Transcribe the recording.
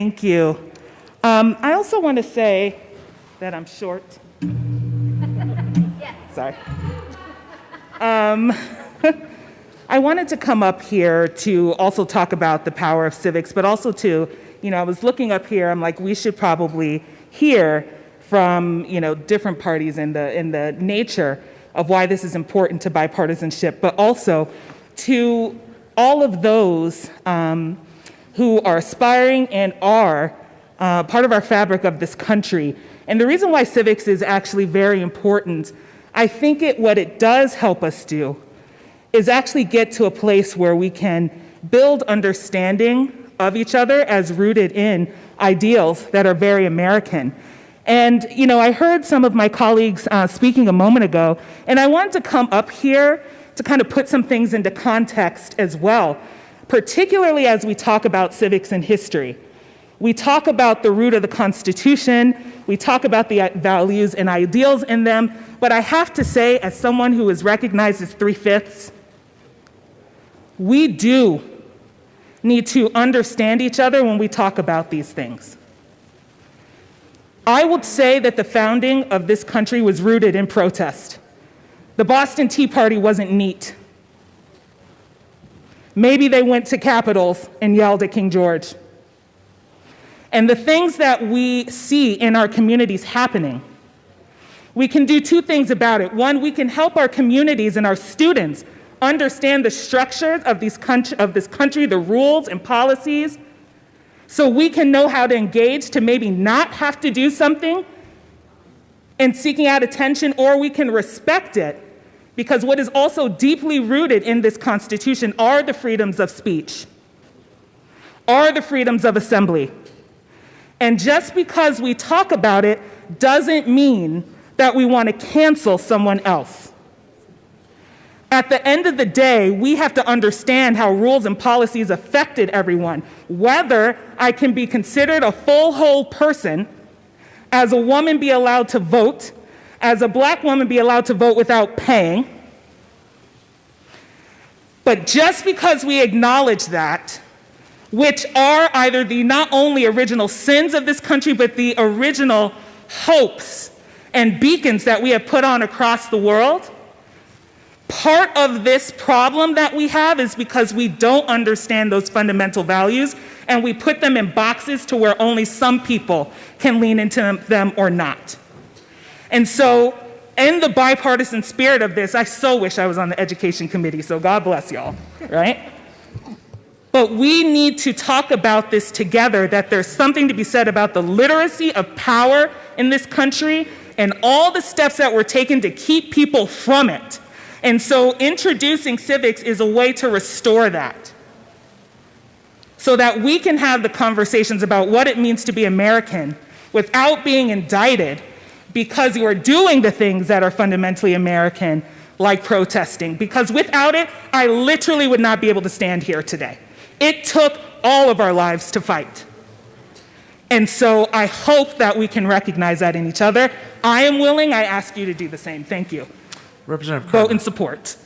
Thank you. I also want to say that I'm short. Yes. Sorry. I wanted to come up here to also talk about the power of civics, but also to, I was looking up here, I'm like, we should probably hear from, different parties in the nature of why this is important to bipartisanship, but also to all of those who are aspiring and are part of our fabric of this country. And the reason why civics is actually very important, I think what it does help us do is actually get to a place where we can build understanding of each other as rooted in ideals that are very American. And, I heard some of my colleagues speaking a moment ago, and I wanted to come up here to kind of put some things into context as well, particularly as we talk about civics and history. We talk about the root of the Constitution, we talk about the values and ideals in them, but I have to say, as someone who is recognized as 3/5, we do need to understand each other when we talk about these things. I would say that the founding of this country was rooted in protest. The Boston Tea Party wasn't neat. Maybe they went to capitals and yelled at King George. And the things that we see in our communities happening, we can do two things about it. One, we can help our communities and our students understand the structures of this country, the rules and policies, so we can know how to engage to maybe not have to do something in seeking out attention, or we can respect it, because what is also deeply rooted in this Constitution are the freedoms of speech, are the freedoms of assembly. And just because we talk about it doesn't mean that we want to cancel someone else. At the end of the day, we have to understand how rules and policies affected everyone, whether I can be considered a full, whole person, as a woman be allowed to vote, as a Black woman be allowed to vote without paying. But just because we acknowledge that, which are either the not only original sins of this country, but the original hopes and beacons that we have put on across the world, part of this problem that we have is because we don't understand those fundamental values, and we put them in boxes to where only some people can lean into them or not. And so, in the bipartisan spirit of this, I so wish I was on the education committee, so God bless y'all, right? But we need to talk about this together, that there's something to be said about the literacy of power in this country and all the steps that were taken to keep people from it. And so introducing civics is a way to restore that, so that we can have the conversations about what it means to be American without being indicted because you are doing the things that are fundamentally American, like protesting. Because without it, I literally would not be able to stand here today. It took all of our lives to fight. And so I hope that we can recognize that in each other. I am willing. I ask you to do the same. Thank you. Representative Vote in support.